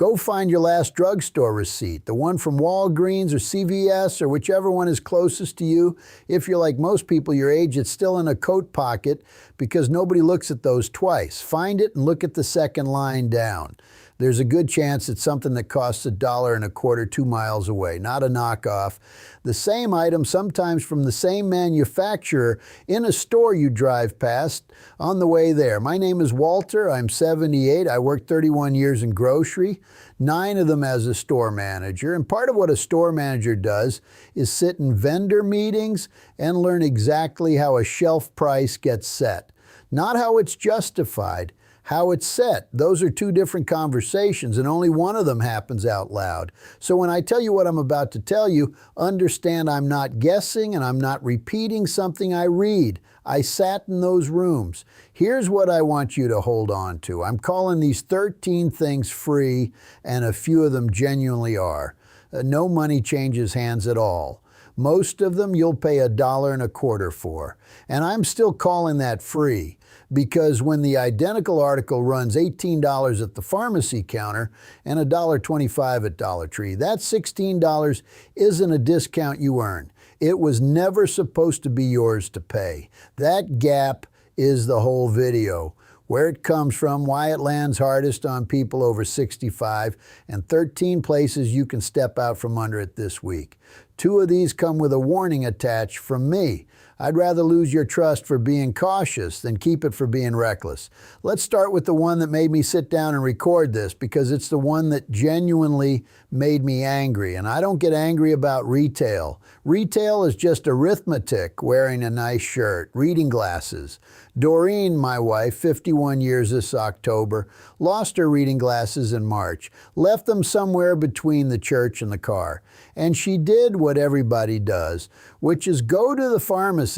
Go find your last drugstore receipt, the one from Walgreens or CVS or whichever one is closest to you. If you're like most people your age, it's still in a coat pocket because nobody looks at those twice. Find it and look at the second line down. There's a good chance it's something that costs $1.25 2 miles away, not a knockoff. The same item, sometimes from the same manufacturer, in a store you drive past on the way there. My name is Walter. I'm 78. I worked 31 years in grocery, 9 of them as a store manager. And part of what a store manager does is sit in vendor meetings and learn exactly how a shelf price gets set. Not how it's justified, how it's set. Those are 2 different conversations, and only one of them happens out loud. So when I tell you what I'm about to tell you, understand I'm not guessing and I'm not repeating something I read. I sat in those rooms. Here's what I want you to hold on to. I'm calling these 13 things free, and a few of them genuinely are. No money changes hands at all. Most of them you'll pay $1.25 for. And I'm still calling that free because when the identical article runs $18 at the pharmacy counter and $1.25 at Dollar Tree, that $16 isn't a discount you earn. It was never supposed to be yours to pay. That gap is the whole video. Where it comes from, why it lands hardest on people over 65, and 13 places you can step out from under it this week. 2 of these come with a warning attached from me. I'd rather lose your trust for being cautious than keep it for being reckless. Let's start with the one that made me sit down and record this because it's the one that genuinely made me angry. And I don't get angry about retail. Retail is just arithmetic, wearing a nice shirt, reading glasses. Doreen, my wife, 51 years this October, lost her reading glasses in March, left them somewhere between the church and the car. And she did what everybody does, which is go to the pharmacy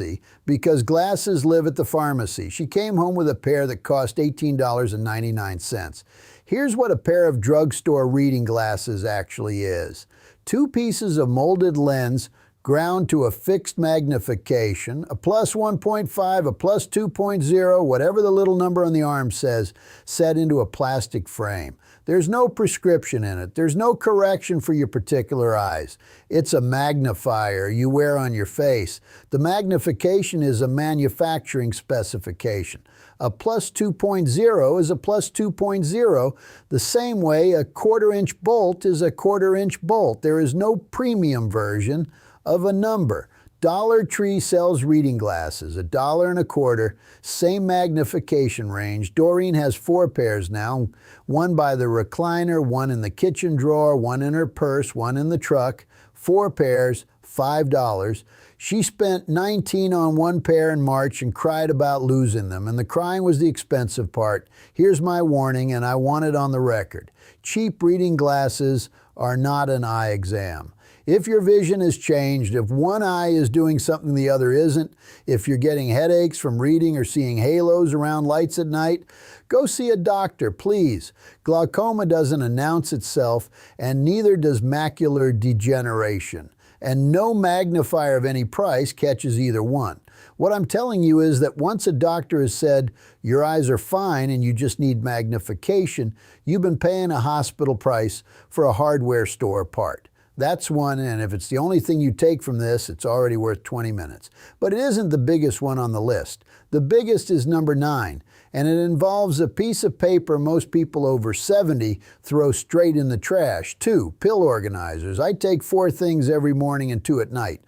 because glasses live at the pharmacy. She came home with a pair that cost $18.99. Here's what a pair of drugstore reading glasses actually is. 2 pieces of molded lens ground to a fixed magnification, a plus 1.5, a plus 2.0, whatever the little number on the arm says, set into a plastic frame. There's no prescription in it. There's no correction for your particular eyes. It's a magnifier you wear on your face. The magnification is a manufacturing specification. A plus 2.0 is a plus 2.0, the same way a 1/4-inch bolt is a 1/4-inch bolt. There is no premium version of a number. Dollar Tree sells reading glasses, $1.25, same magnification range. Doreen has 4 pairs now, 1 by the recliner, 1 in the kitchen drawer, 1 in her purse, 1 in the truck. 4 pairs, $5. She spent $19 on 1 pair in March and cried about losing them, and the crying was the expensive part. Here's my warning, and I want it on the record. Cheap reading glasses are not an eye exam. If your vision has changed, if one eye is doing something the other isn't, if you're getting headaches from reading or seeing halos around lights at night, go see a doctor, please. Glaucoma doesn't announce itself, and neither does macular degeneration. And no magnifier of any price catches either one. What I'm telling you is that once a doctor has said your eyes are fine and you just need magnification, you've been paying a hospital price for a hardware store part. That's one, and if it's the only thing you take from this, it's already worth 20 minutes. But it isn't the biggest one on the list. The biggest is number 9, and it involves a piece of paper most people over 70 throw straight in the trash. 2, pill organizers. I take 4 things every morning and 2 at night.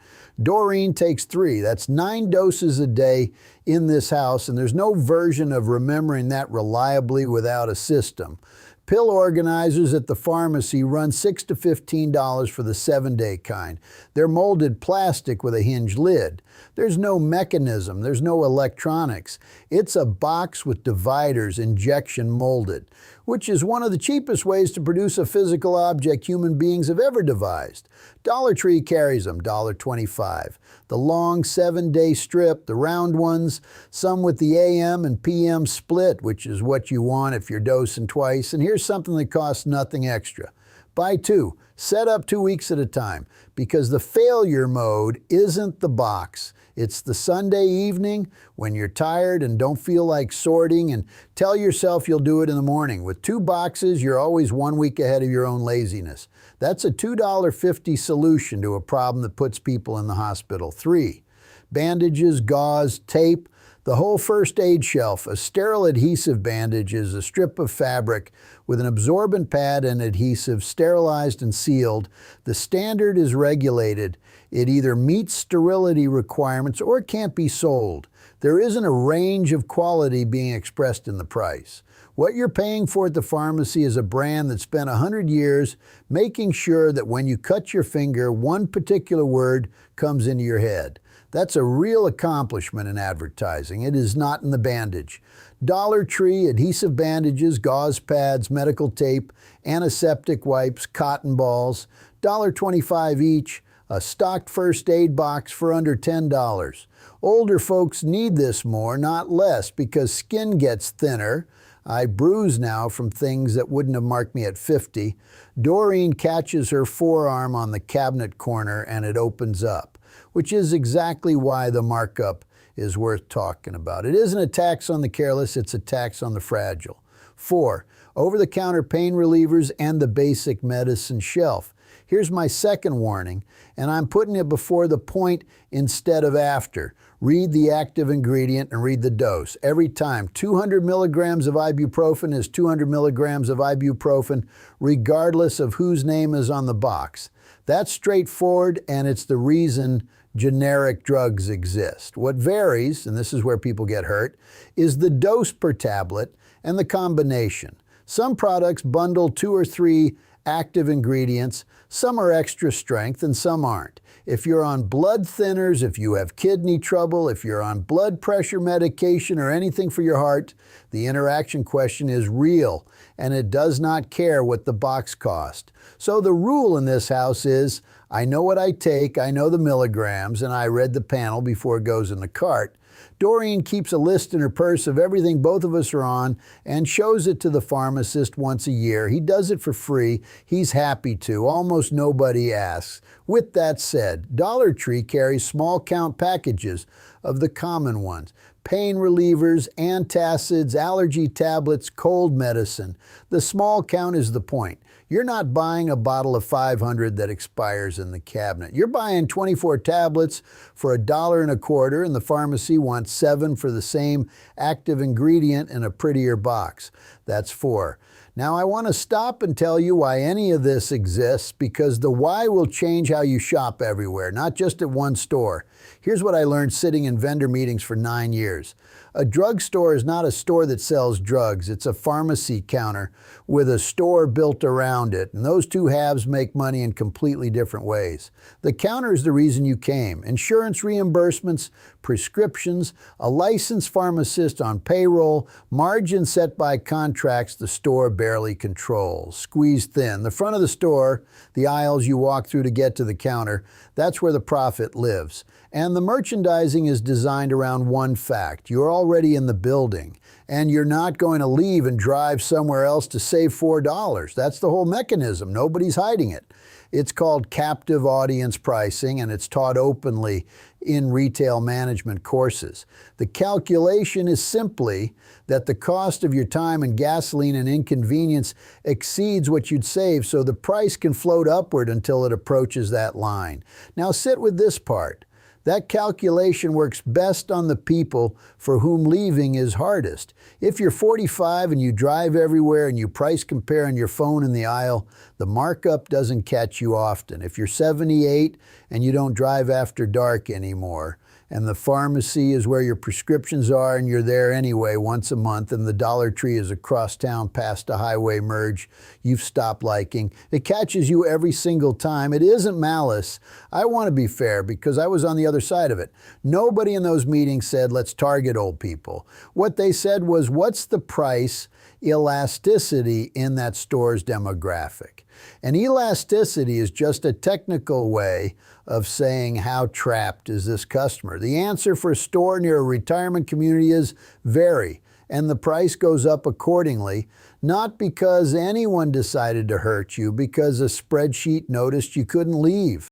Doreen takes 3. That's 9 doses a day in this house, and there's no version of remembering that reliably without a system. Pill organizers at the pharmacy run $6 to $15 for the 7-day kind. They're molded plastic with a hinged lid. There's no mechanism, there's no electronics. It's a box with dividers, injection molded, which is one of the cheapest ways to produce a physical object human beings have ever devised. Dollar Tree carries them, $1.25. The long 7-day strip, the round ones, some with the AM and PM split, which is what you want if you're dosing twice. And here's something that costs nothing extra. Buy 2, set up 2 weeks at a time, because the failure mode isn't the box. It's the Sunday evening when you're tired and don't feel like sorting, and tell yourself you'll do it in the morning. With 2 boxes, you're always 1 week ahead of your own laziness. That's a $2.50 solution to a problem that puts people in the hospital. 3. Bandages, gauze, tape, the whole first aid shelf. A sterile adhesive bandage is a strip of fabric with an absorbent pad and adhesive, sterilized and sealed. The standard is regulated. It either meets sterility requirements or it can't be sold. There isn't a range of quality being expressed in the price. What you're paying for at the pharmacy is a brand that spent 100 years making sure that when you cut your finger, one particular word comes into your head. That's a real accomplishment in advertising. It is not in the bandage. Dollar Tree, adhesive bandages, gauze pads, medical tape, antiseptic wipes, cotton balls, $1.25 each, a stocked first aid box for under $10. Older folks need this more, not less, because skin gets thinner. I bruise now from things that wouldn't have marked me at 50. Doreen catches her forearm on the cabinet corner and it opens up, which is exactly why the markup is worth talking about. It isn't a tax on the careless, it's a tax on the fragile. 4. Over-the-counter pain relievers and the basic medicine shelf. Here's my second warning, and I'm putting it before the point instead of after. Read the active ingredient and read the dose. Every time, 200 milligrams of ibuprofen is 200 milligrams of ibuprofen, regardless of whose name is on the box. That's straightforward, and it's the reason generic drugs exist. What varies, and this is where people get hurt, is the dose per tablet and the combination. Some products bundle 2 or 3 active ingredients. Some are extra strength and some aren't. If you're on blood thinners, if you have kidney trouble, if you're on blood pressure medication or anything for your heart, the interaction question is real, and it does not care what the box cost. So the rule in this house is, I know what I take, I know the milligrams, and I read the panel before it goes in the cart. Doreen keeps a list in her purse of everything both of us are on and shows it to the pharmacist once a year. He does it for free. He's happy to. Almost nobody asks. With that said, Dollar Tree carries small count packages of the common ones. Pain relievers, antacids, allergy tablets, cold medicine. The small count is the point. You're not buying a bottle of 500 that expires in the cabinet. You're buying 24 tablets for $1.25, and the pharmacy wants 7 for the same active ingredient in a prettier box. That's 4. Now I want to stop and tell you why any of this exists, because the why will change how you shop everywhere, not just at one store. Here's what I learned sitting in vendor meetings for 9 years. A drugstore is not a store that sells drugs. It's a pharmacy counter with a store built around it. And those two halves make money in completely different ways. The counter is the reason you came. Insurance reimbursements, prescriptions, a licensed pharmacist on payroll, margins set by contracts the store barely controls. Squeezed thin. The front of the store, the aisles you walk through to get to the counter, that's where the profit lives. And the merchandising is designed around one fact. You're already in the building, and you're not going to leave and drive somewhere else to save $4. That's the whole mechanism. Nobody's hiding it. It's called captive audience pricing, and it's taught openly in retail management courses. The calculation is simply that the cost of your time and gasoline and inconvenience exceeds what you'd save, so the price can float upward until it approaches that line. Now sit with this part. That calculation works best on the people for whom leaving is hardest. If you're 45 and you drive everywhere and you price compare on your phone in the aisle, the markup doesn't catch you often. If you're 78 and you don't drive after dark anymore, and the pharmacy is where your prescriptions are and you're there anyway once a month, and the Dollar Tree is across town past a highway merge you've stopped liking, it catches you every single time. It isn't malice. I want to be fair because I was on the other side of it. Nobody in those meetings said, let's target old people. What they said was, what's the price elasticity in that store's demographic? And elasticity is just a technical way of saying how trapped is this customer. The answer for a store near a retirement community is vary, and the price goes up accordingly, Not because anyone decided to hurt you, because a spreadsheet noticed you couldn't leave.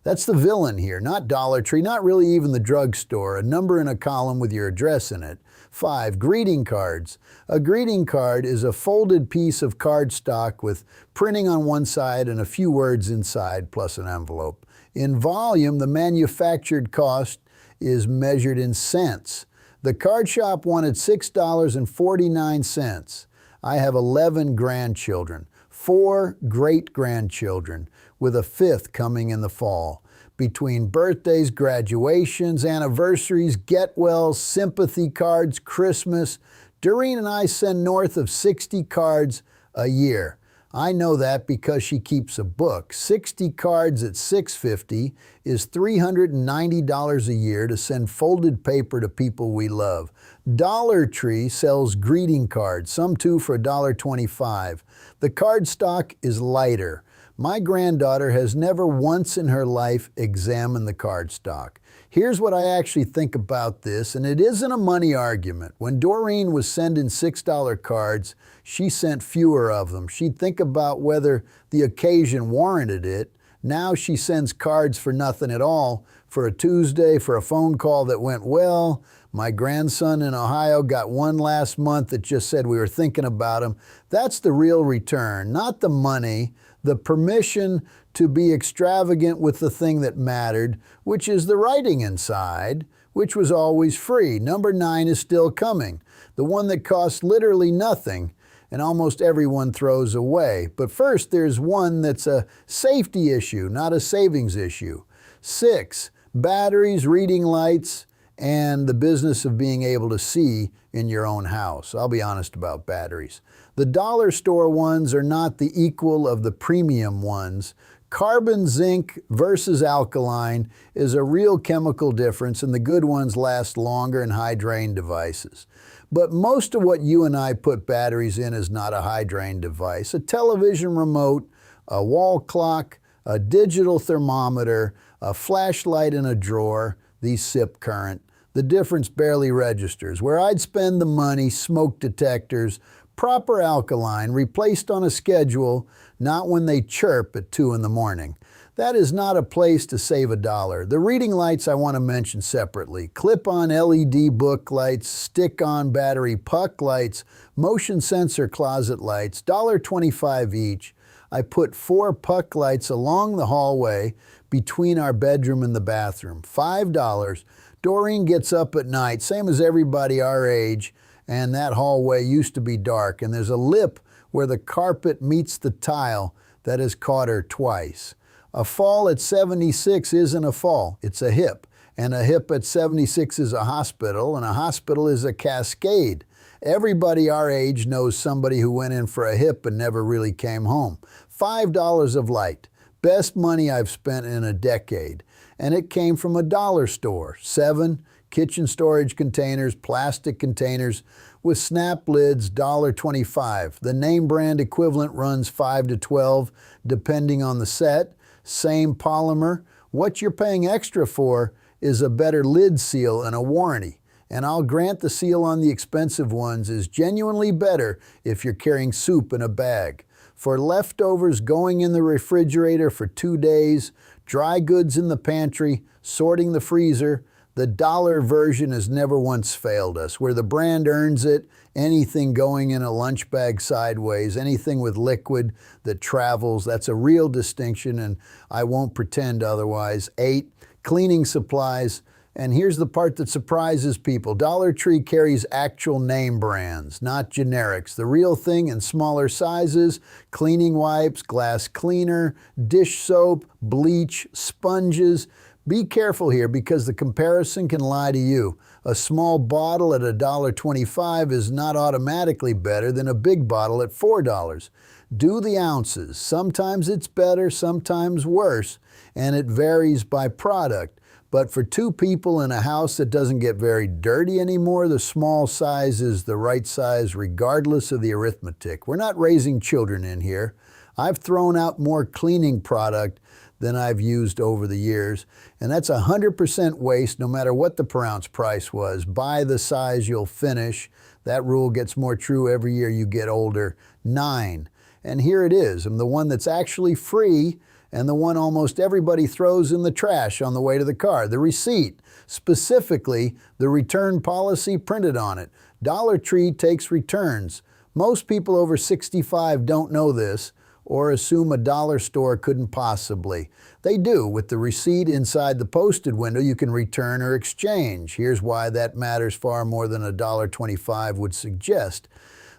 That's the villain here, not Dollar Tree, not really even the drugstore, a number in a column with your address in it. 5. Greeting cards. A greeting card is a folded piece of cardstock with printing on one side and a few words inside, plus an envelope. In volume, the manufactured cost is measured in cents. The card shop wanted $6.49. I have 11 grandchildren, 4 great-grandchildren, with a 5th coming in the fall. Between birthdays, graduations, anniversaries, get-wells, sympathy cards, Christmas, Doreen and I send north of 60 cards a year. I know that because she keeps a book. 60 cards at $6.50 is $390 a year to send folded paper to people we love. Dollar Tree sells greeting cards, some too for $1.25. The card stock is lighter. My granddaughter has never once in her life examined the card stock. Here's what I actually think about this, and it isn't a money argument. When Doreen was sending $6 cards, she sent fewer of them. She'd think about whether the occasion warranted it. Now she sends cards for nothing at all, for a Tuesday, for a phone call that went well. My grandson in Ohio got one last month that just said we were thinking about him. That's the real return, not the money, the permission to be extravagant with the thing that mattered, which is the writing inside, which was always free. Number 9 is still coming, the one that costs literally nothing and almost everyone throws away. But first, there's one that's a safety issue, not a savings issue. 6, batteries, reading lights, and the business of being able to see in your own house. I'll be honest about batteries. The dollar store ones are not the equal of the premium ones. Carbon zinc versus alkaline is a real chemical difference, and the good ones last longer in high drain devices. But most of what you and I put batteries in is not a high drain device. A television remote, a wall clock, a digital thermometer, a flashlight in a drawer, these sip current. The difference barely registers. Where I'd spend the money, smoke detectors, proper alkaline, replaced on a schedule, not when they chirp at 2 in the morning. That is not a place to save $1. The reading lights I want to mention separately. Clip-on LED book lights, stick-on battery puck lights, motion sensor closet lights, $1.25 each. I put 4 puck lights along the hallway between our bedroom and the bathroom. $5. Doreen gets up at night, same as everybody our age, and that hallway used to be dark, and there's a lip where the carpet meets the tile that has caught her twice. A fall at 76 isn't a fall, it's a hip. And a hip at 76 is a hospital, and a hospital is a cascade. Everybody our age knows somebody who went in for a hip and never really came home. $5 of light. Best money I've spent in a decade. And it came from a dollar store. 7 kitchen storage containers, plastic containers with snap lids, $1.25. The name brand equivalent runs $5 to $12, depending on the set. Same polymer. What you're paying extra for is a better lid seal and a warranty. And I'll grant the seal on the expensive ones is genuinely better if you're carrying soup in a bag. For leftovers going in the refrigerator for 2 days, dry goods in the pantry, sorting the freezer, the dollar version has never once failed us. Where the brand earns it, anything going in a lunch bag sideways, anything with liquid that travels, that's a real distinction, and I won't pretend otherwise. 8, cleaning supplies. And here's the part that surprises people. Dollar Tree carries actual name brands, not generics. The real thing in smaller sizes, cleaning wipes, glass cleaner, dish soap, bleach, sponges. Be careful here because the comparison can lie to you. A small bottle at $1.25 is not automatically better than a big bottle at $4. Do the ounces. Sometimes it's better, sometimes worse, and it varies by product. But for 2 people in a house that doesn't get very dirty anymore, the small size is the right size regardless of the arithmetic. We're not raising children in here. I've thrown out more cleaning product than I've used over the years, and that's 100% waste no matter what the per ounce price was. Buy the size you'll finish. That rule gets more true every year you get older. 9. And here it is. I'm the one that's actually free and the one almost everybody throws in the trash on the way to the car, the receipt. Specifically, the return policy printed on it. Dollar Tree takes returns. Most people over 65 don't know this or assume a dollar store couldn't possibly. They do. With the receipt inside the posted window, you can return or exchange. Here's why that matters far more than $1.25 would suggest.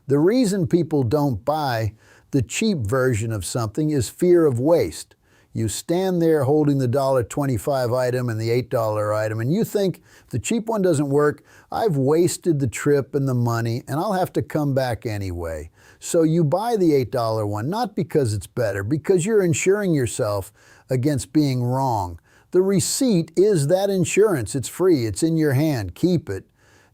The reason people don't buy the cheap version of something is fear of waste. You stand there holding the $1.25 item and the $8 item, and you think, if the cheap one doesn't work, I've wasted the trip and the money, and I'll have to come back anyway. So you buy the $8 one, not because it's better, because you're insuring yourself against being wrong. The receipt is that insurance. It's free. It's in your hand. Keep it.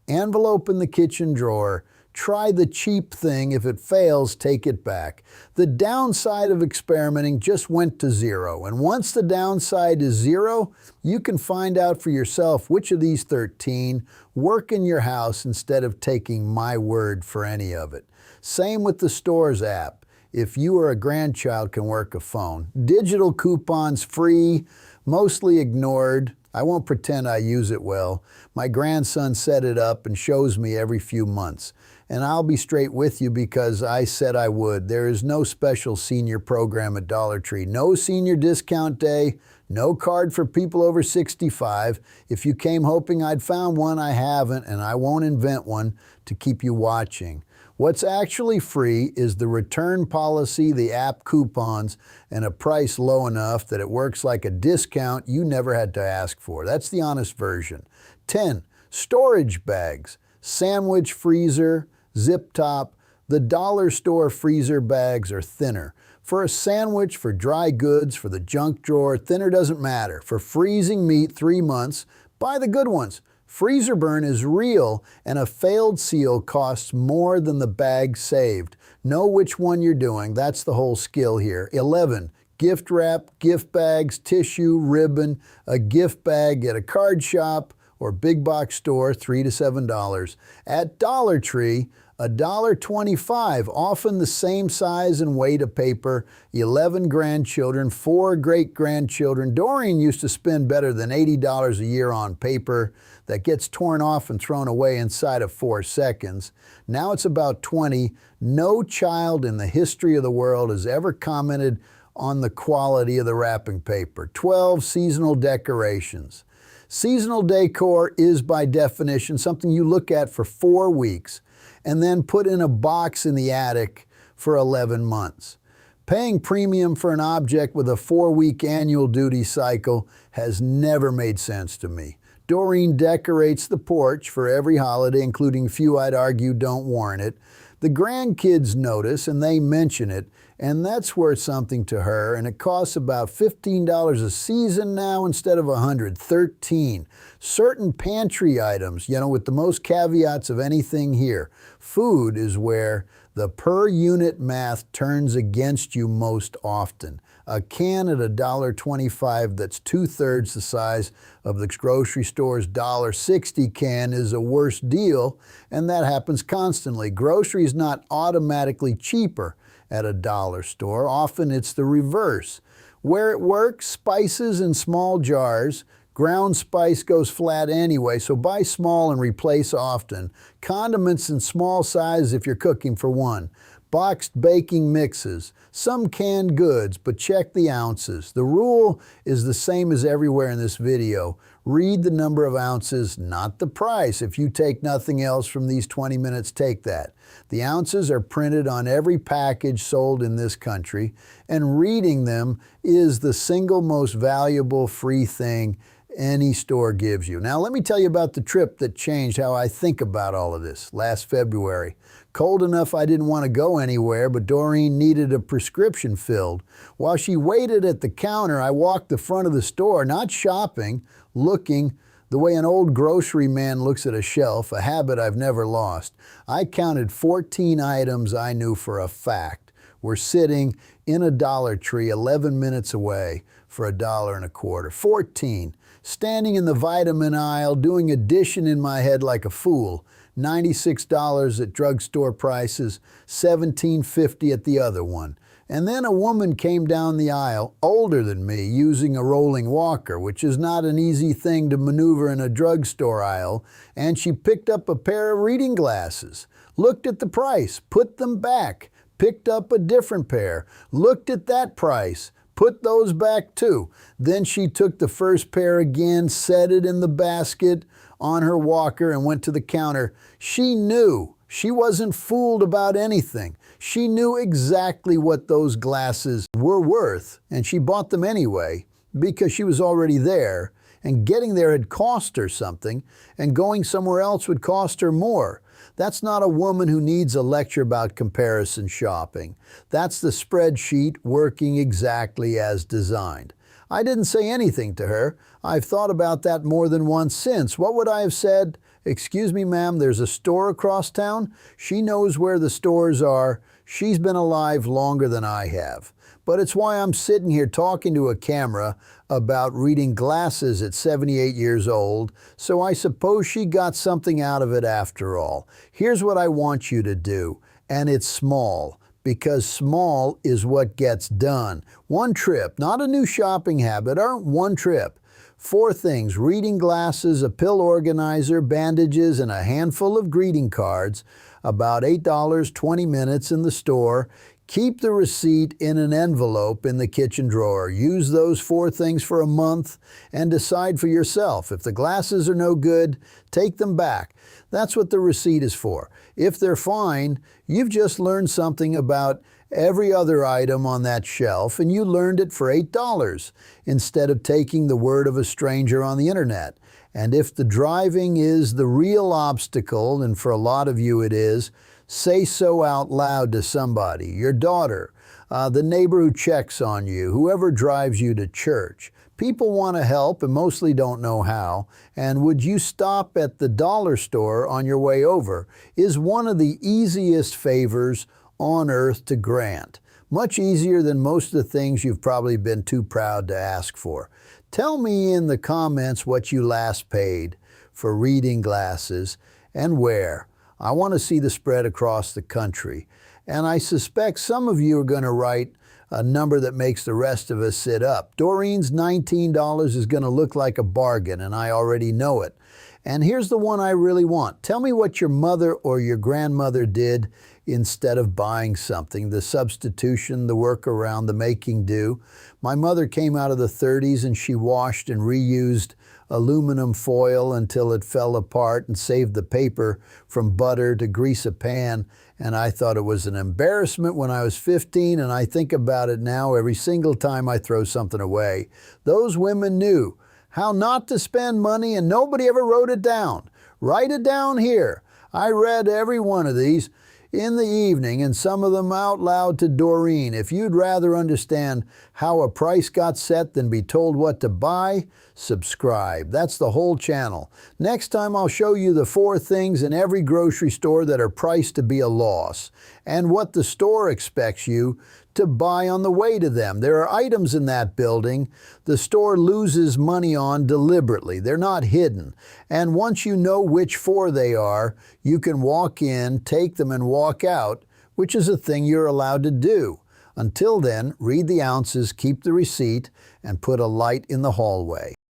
Envelope in the kitchen drawer. Try the cheap thing. If it fails, take it back. The downside of experimenting just went to 0. And once the downside is 0, you can find out for yourself which of these 13 work in your house instead of taking my word for any of it. Same with the Stores app. If you or a grandchild can work a phone. Digital coupons free, mostly ignored. I won't pretend I use it well. My grandson set it up and shows me every few months. And I'll be straight with you because I said I would. There is no special senior program at Dollar Tree. No senior discount day. No card for people over 65. If you came hoping I'd found one, I haven't, and I won't invent one to keep you watching. What's actually free is the return policy, the app coupons, and a price low enough that it works like a discount you never had to ask for. That's the honest version. 10. Storage bags. Sandwich freezer, zip top. The dollar store freezer bags are thinner. For a sandwich, for dry goods, for the junk drawer, thinner doesn't matter. For freezing meat 3 months, buy the good ones. Freezer burn is real, and a failed seal costs more than the bag saved. Know which one you're doing. That's the whole skill here. 11. Gift wrap, gift bags, tissue, ribbon, a gift bag at a card shop or big box store, $3 to $7. At Dollar Tree, $1.25, often the same size and weight of paper, 11 grandchildren, 4 great-grandchildren. Doreen used to spend better than $80 a year on paper that gets torn off and thrown away inside of 4 seconds. Now it's about 20. No child in the history of the world has ever commented on the quality of the wrapping paper. 12 seasonal decorations. Seasonal decor is by definition something you look at for 4 weeks and then put in a box in the attic for 11 months. Paying premium for an object with a 4-week annual duty cycle has never made sense to me. Doreen decorates the porch for every holiday, including few I'd argue don't warrant it. The grandkids notice and they mention it, and that's worth something to her, and it costs about $15 a season now instead of $100. 13. Certain pantry items, with the most caveats of anything here. Food is where the per unit math turns against you most often. A can at $1.25 that's 2/3 the size of the grocery store's $1.60 can is a worse deal, and that happens constantly. Grocery is not automatically cheaper at a dollar store. Often it's the reverse. Where it works, spices in small jars. Ground spice goes flat anyway, so buy small and replace often. Condiments in small size if you're cooking for one. Boxed baking mixes. Some canned goods, but check the ounces. The rule is the same as everywhere in this video. Read the number of ounces, not the price. If you take nothing else from these 20 minutes, take that. The ounces are printed on every package sold in this country, and reading them is the single most valuable free thing any store gives you. Now let me tell you about the trip that changed how I think about all of this. Last February. Cold enough I didn't want to go anywhere, but Doreen needed a prescription filled. While she waited at the counter, I walked the front of the store, not shopping, looking the way an old grocery man looks at a shelf, a habit I've never lost. I counted 14 items I knew for a fact were sitting in a Dollar Tree 11 minutes away for $1.25. 14. Standing in the vitamin aisle, doing addition in my head like a fool. $96 at drugstore prices, $17.50 at the other one. And then a woman came down the aisle, older than me, using a rolling walker, which is not an easy thing to maneuver in a drugstore aisle, and she picked up a pair of reading glasses, looked at the price, put them back, picked up a different pair, looked at that price, put those back too. Then she took the first pair again, set it in the basket on her walker, and went to the counter. She knew. She wasn't fooled about anything. She knew exactly what those glasses were worth, and she bought them anyway because she was already there, and getting there had cost her something, and going somewhere else would cost her more. That's not a woman who needs a lecture about comparison shopping. That's the spreadsheet working exactly as designed. I didn't say anything to her. I've thought about that more than once since. What would I have said? "Excuse me, ma'am, there's a store across town." She knows where the stores are. She's been alive longer than I have. But it's why I'm sitting here talking to a camera about reading glasses at 78 years old, so I suppose she got something out of it after all. Here's what I want you to do, and it's small, because small is what gets done. One trip, not a new shopping habit, one trip. 4 things: reading glasses, a pill organizer, bandages, and a handful of greeting cards. About $8, 20 minutes in the store. Keep the receipt in an envelope in the kitchen drawer. Use those 4 things for a month and decide for yourself. If the glasses are no good, take them back. That's what the receipt is for. If they're fine, you've just learned something about every other item on that shelf, and you learned it for $8 instead of taking the word of a stranger on the internet. And if the driving is the real obstacle, and for a lot of you it is, say so out loud to somebody, your daughter, the neighbor who checks on you, whoever drives you to church. People want to help and mostly don't know how, and would you stop at the dollar store on your way over is one of the easiest favors on earth to grant. Much easier than most of the things you've probably been too proud to ask for. Tell me in the comments what you last paid for reading glasses and where. I want to see the spread across the country. And I suspect some of you are going to write a number that makes the rest of us sit up. Doreen's $19 is going to look like a bargain, and I already know it. And here's the one I really want. Tell me what your mother or your grandmother did instead of buying something. The substitution, the workaround, the making do. My mother came out of the 30s and she washed and reused aluminum foil until it fell apart and saved the paper from butter to grease a pan. And I thought it was an embarrassment when I was 15, and I think about it now every single time I throw something away. Those women knew how not to spend money, and nobody ever wrote it down. Write it down here. I read every one of these in the evening, and some of them out loud to Doreen. If you'd rather understand how a price got set than be told what to buy, subscribe. That's the whole channel. Next time I'll show you the 4 things in every grocery store that are priced to be a loss, and what the store expects you to buy on the way to them. There are items in that building the store loses money on deliberately. They're not hidden. And once you know which 4 they are, you can walk in, take them, and walk out, which is a thing you're allowed to do. Until then, read the ounces, keep the receipt, and put a light in the hallway.